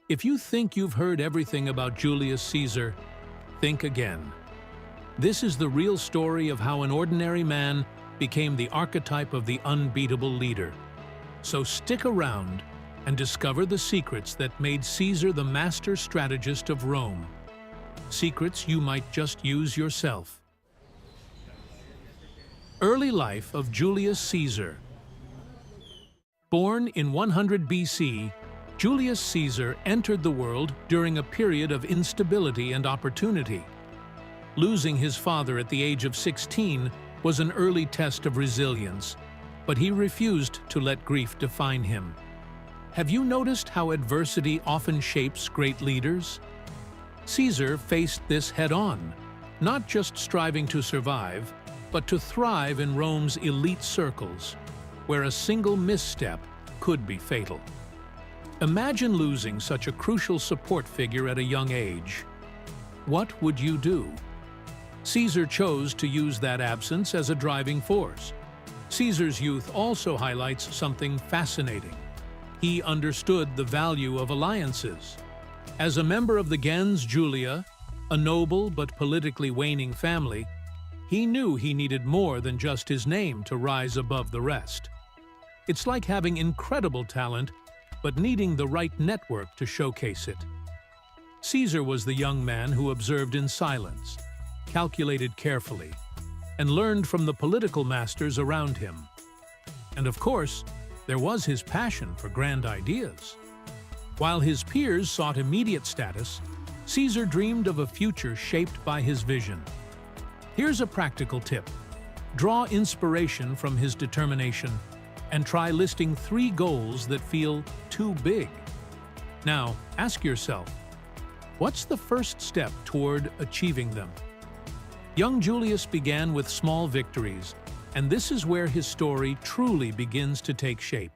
If you think you've heard everything about Julius Caesar, think again. This is the real story of how an ordinary man became the archetype of the unbeatable leader. So stick around and discover the secrets that made Caesar the master strategist of Rome. Secrets you might just use yourself. Early life of Julius Caesar. Born in 100 BC, Julius Caesar entered the world during a period of instability and opportunity. Losing his father at the age of 16 was an early test of resilience, but he refused to let grief define him. Have you noticed how adversity often shapes great leaders? Caesar faced this head-on, not just striving to survive, but to thrive in Rome's elite circles, where a single misstep could be fatal. Imagine losing such a crucial support figure at a young age. What would you do? Caesar chose to use that absence as a driving force. Caesar's youth also highlights something fascinating. He understood the value of alliances. As a member of the gens Julia, a noble but politically waning family, he knew he needed more than just his name to rise above the rest. It's like having incredible talent, but needing the right network to showcase it. Caesar was the young man who observed in silence, calculated carefully, and learned from the political masters around him. And of course, there was his passion for grand ideas. While his peers sought immediate status, Caesar dreamed of a future shaped by his vision. Here's a practical tip. Draw inspiration from his determination and try listing 3 goals that feel too big. Now, ask yourself, what's the first step toward achieving them? Young Julius began with small victories, and this is where his story truly begins to take shape.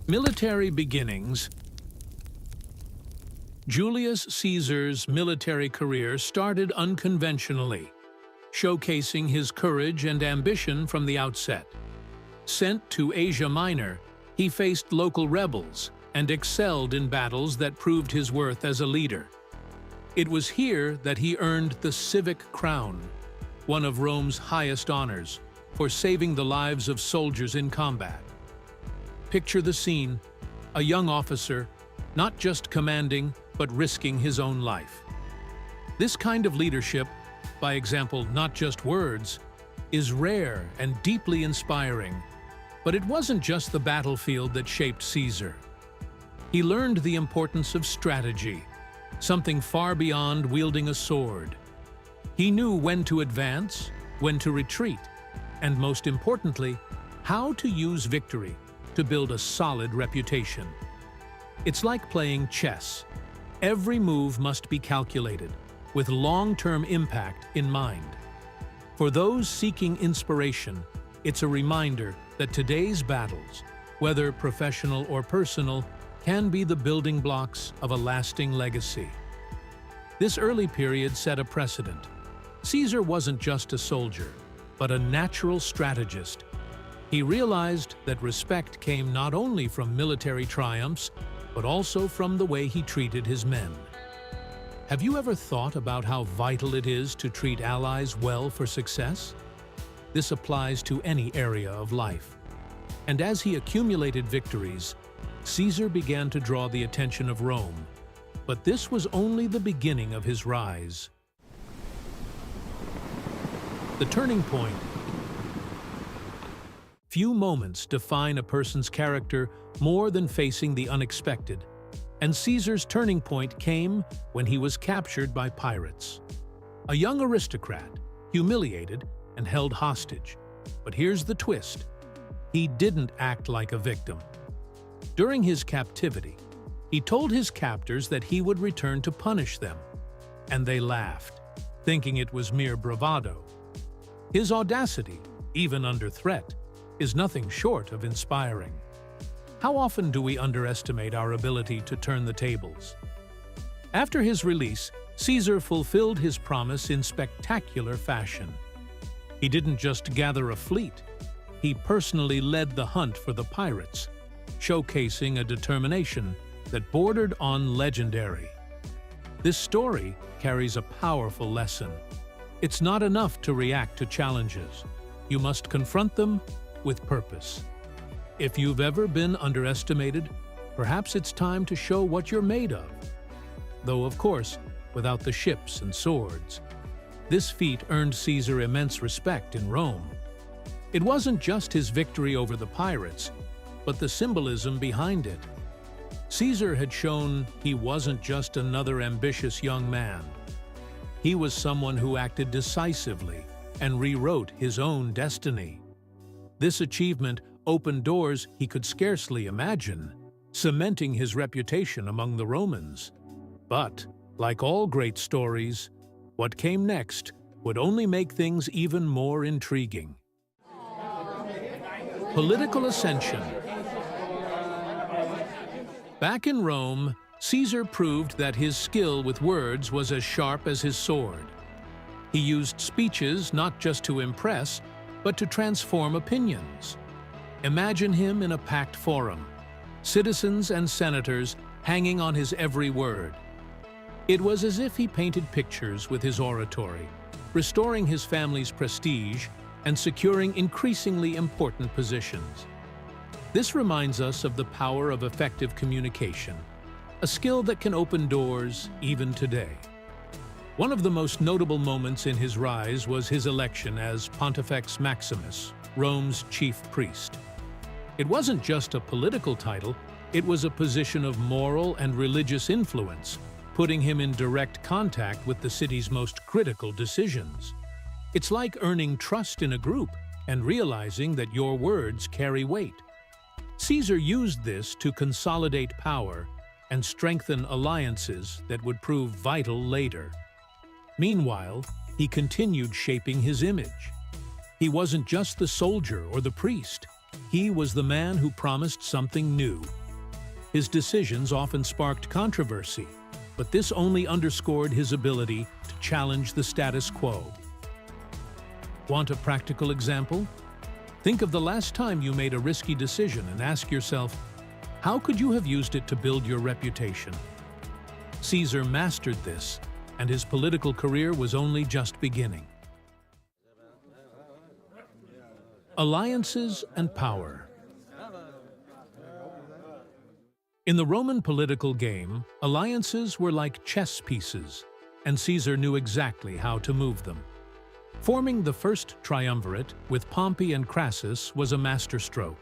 Military beginnings. Julius Caesar's military career started unconventionally, showcasing his courage and ambition from the outset. Sent to Asia Minor, he faced local rebels and excelled in battles that proved his worth as a leader. It was here that he earned the civic crown, one of Rome's highest honors, for saving the lives of soldiers in combat. Picture the scene, a young officer, not just commanding, but risking his own life. This kind of leadership, by example, not just words, is rare and deeply inspiring. But it wasn't just the battlefield that shaped Caesar. He learned the importance of strategy, something far beyond wielding a sword. He knew when to advance, when to retreat, and most importantly, how to use victory to build a solid reputation. It's like playing chess. Every move must be calculated, with long-term impact in mind. For those seeking inspiration, it's a reminder that today's battles, whether professional or personal, can be the building blocks of a lasting legacy. This early period set a precedent. Caesar wasn't just a soldier, but a natural strategist. He realized that respect came not only from military triumphs, but also from the way he treated his men. Have you ever thought about how vital it is to treat allies well for success? This applies to any area of life. And as he accumulated victories, Caesar began to draw the attention of Rome. But this was only the beginning of his rise. The turning point. Few moments define a person's character more than facing the unexpected. And Caesar's turning point came when he was captured by pirates. A young aristocrat, humiliated and held hostage. But here's the twist. He didn't act like a victim. During his captivity, he told his captors that he would return to punish them. And they laughed, thinking it was mere bravado. His audacity, even under threat, is nothing short of inspiring. How often do we underestimate our ability to turn the tables? After his release, Caesar fulfilled his promise in spectacular fashion. He didn't just gather a fleet, he personally led the hunt for the pirates, showcasing a determination that bordered on legendary. This story carries a powerful lesson. It's not enough to react to challenges. You must confront them with purpose. If you've ever been underestimated, perhaps it's time to show what you're made of. Though, of course, without the ships and swords. This feat earned Caesar immense respect in Rome. It wasn't just his victory over the pirates, but the symbolism behind it. Caesar had shown he wasn't just another ambitious young man. He was someone who acted decisively and rewrote his own destiny. This achievement opened doors he could scarcely imagine, cementing his reputation among the Romans. But, like all great stories, what came next would only make things even more intriguing. Political ascension. Back in Rome, Caesar proved that his skill with words was as sharp as his sword. He used speeches not just to impress, but to transform opinions. Imagine him in a packed forum, citizens and senators hanging on his every word. It was as if he painted pictures with his oratory, restoring his family's prestige and securing increasingly important positions. This reminds us of the power of effective communication, a skill that can open doors even today. One of the most notable moments in his rise was his election as Pontifex Maximus, Rome's chief priest. It wasn't just a political title, it was a position of moral and religious influence, putting him in direct contact with the city's most critical decisions. It's like earning trust in a group and realizing that your words carry weight. Caesar used this to consolidate power and strengthen alliances that would prove vital later. Meanwhile, he continued shaping his image. He wasn't just the soldier or the priest. He was the man who promised something new. His decisions often sparked controversy, but this only underscored his ability to challenge the status quo. Want a practical example? Think of the last time you made a risky decision and ask yourself, how could you have used it to build your reputation? Caesar mastered this, and his political career was only just beginning. Alliances and power. In the Roman political game, alliances were like chess pieces, and Caesar knew exactly how to move them. Forming the first triumvirate with Pompey and Crassus was a masterstroke.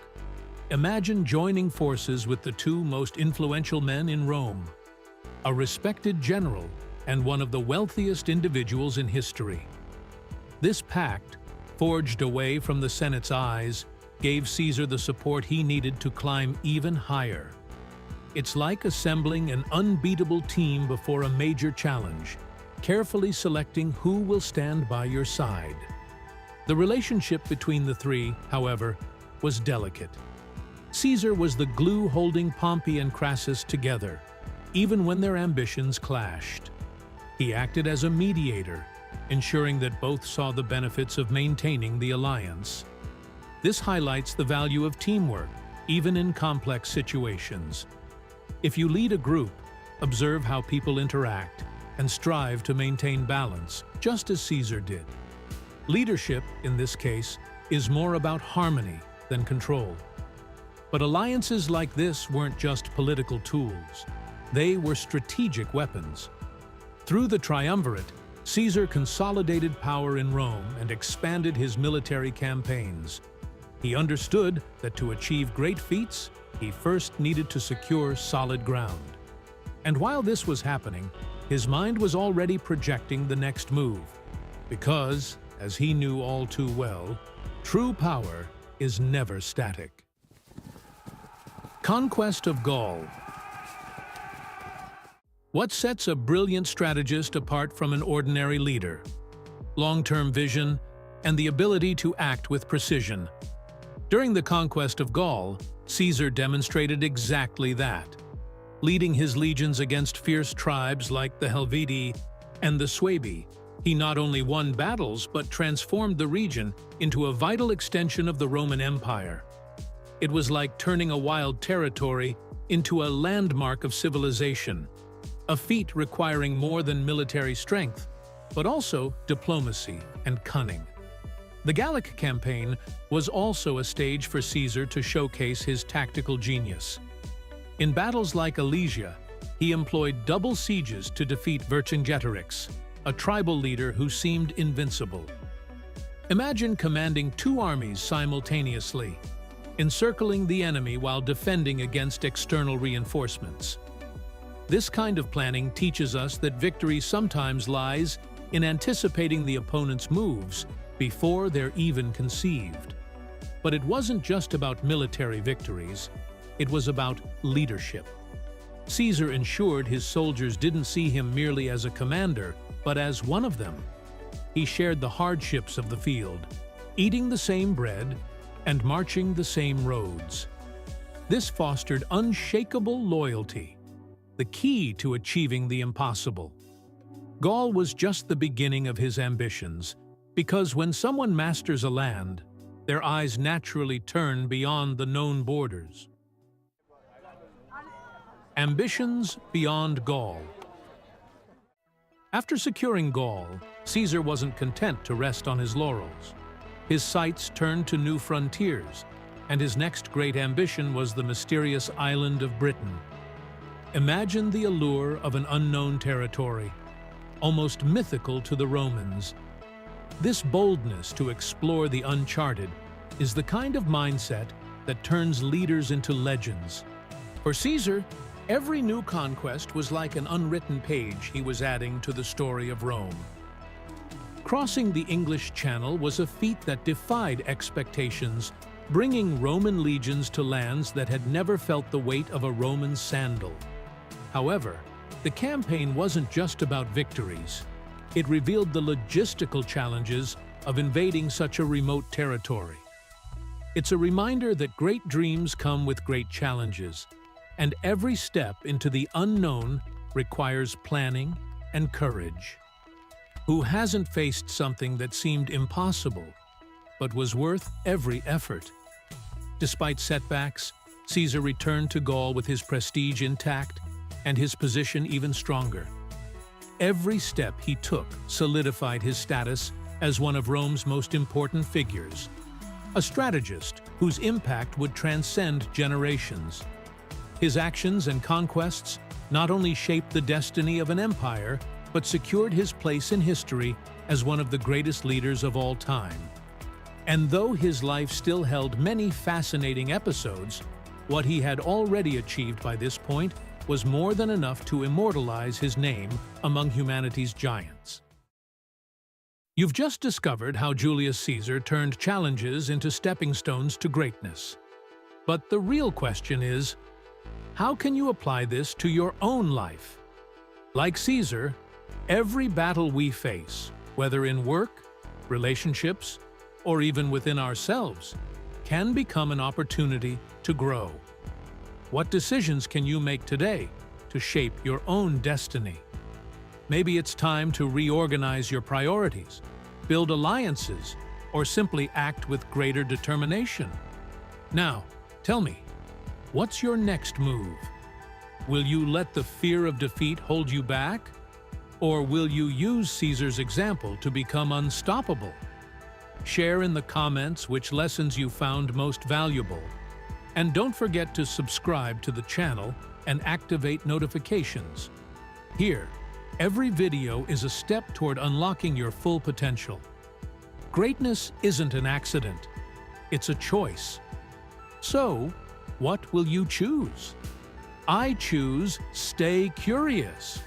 Imagine joining forces with the two most influential men in Rome, a respected general and one of the wealthiest individuals in history. This pact, forged away from the Senate's eyes, gave Caesar the support he needed to climb even higher. It's like assembling an unbeatable team before a major challenge, carefully selecting who will stand by your side. The relationship between the three, however, was delicate. Caesar was the glue holding Pompey and Crassus together, even when their ambitions clashed. He acted as a mediator, ensuring that both saw the benefits of maintaining the alliance. This highlights the value of teamwork, even in complex situations. If you lead a group, observe how people interact and strive to maintain balance, just as Caesar did. Leadership, in this case, is more about harmony than control. But alliances like this weren't just political tools. They were strategic weapons. Through the triumvirate, Caesar consolidated power in Rome and expanded his military campaigns. He understood that to achieve great feats, he first needed to secure solid ground. And while this was happening, his mind was already projecting the next move, because, as he knew all too well, true power is never static. Conquest of Gaul. What sets a brilliant strategist apart from an ordinary leader? Long-term vision and the ability to act with precision. During the conquest of Gaul, Caesar demonstrated exactly that. Leading his legions against fierce tribes like the Helvetii and the Suebi, he not only won battles but transformed the region into a vital extension of the Roman Empire. It was like turning a wild territory into a landmark of civilization, a feat requiring more than military strength, but also diplomacy and cunning. The Gallic campaign was also a stage for Caesar to showcase his tactical genius. In battles like Alesia, he employed double sieges to defeat Vercingetorix, a tribal leader who seemed invincible. Imagine commanding two armies simultaneously, encircling the enemy while defending against external reinforcements. This kind of planning teaches us that victory sometimes lies in anticipating the opponent's moves before they're even conceived. But it wasn't just about military victories, it was about leadership. Caesar ensured his soldiers didn't see him merely as a commander, but as one of them. He shared the hardships of the field, eating the same bread and marching the same roads. This fostered unshakable loyalty, the key to achieving the impossible. Gaul was just the beginning of his ambitions, because when someone masters a land, their eyes naturally turn beyond the known borders. Ambitions beyond Gaul. After securing Gaul, Caesar wasn't content to rest on his laurels. His sights turned to new frontiers, and his next great ambition was the mysterious island of Britain. Imagine the allure of an unknown territory, almost mythical to the Romans. This boldness to explore the uncharted is the kind of mindset that turns leaders into legends. For Caesar, every new conquest was like an unwritten page he was adding to the story of Rome. Crossing the English Channel was a feat that defied expectations, bringing Roman legions to lands that had never felt the weight of a Roman sandal. However, the campaign wasn't just about victories. It revealed the logistical challenges of invading such a remote territory. It's a reminder that great dreams come with great challenges, and every step into the unknown requires planning and courage. Who hasn't faced something that seemed impossible, but was worth every effort? Despite setbacks, Caesar returned to Gaul with his prestige intact and his position even stronger. Every step he took solidified his status as one of Rome's most important figures, a strategist whose impact would transcend generations. His actions and conquests not only shaped the destiny of an empire, but secured his place in history as one of the greatest leaders of all time. And though his life still held many fascinating episodes, what he had already achieved by this point was more than enough to immortalize his name among humanity's giants. You've just discovered how Julius Caesar turned challenges into stepping stones to greatness. But the real question is, how can you apply this to your own life? Like Caesar, every battle we face, whether in work, relationships, or even within ourselves, can become an opportunity to grow. What decisions can you make today to shape your own destiny? Maybe it's time to reorganize your priorities, build alliances, or simply act with greater determination. Now, tell me, what's your next move? Will you let the fear of defeat hold you back? Or will you use Caesar's example to become unstoppable? Share in the comments which lessons you found most valuable. And don't forget to subscribe to the channel and activate notifications. Here, every video is a step toward unlocking your full potential. Greatness isn't an accident, it's a choice. So, what will you choose? I choose stay curious.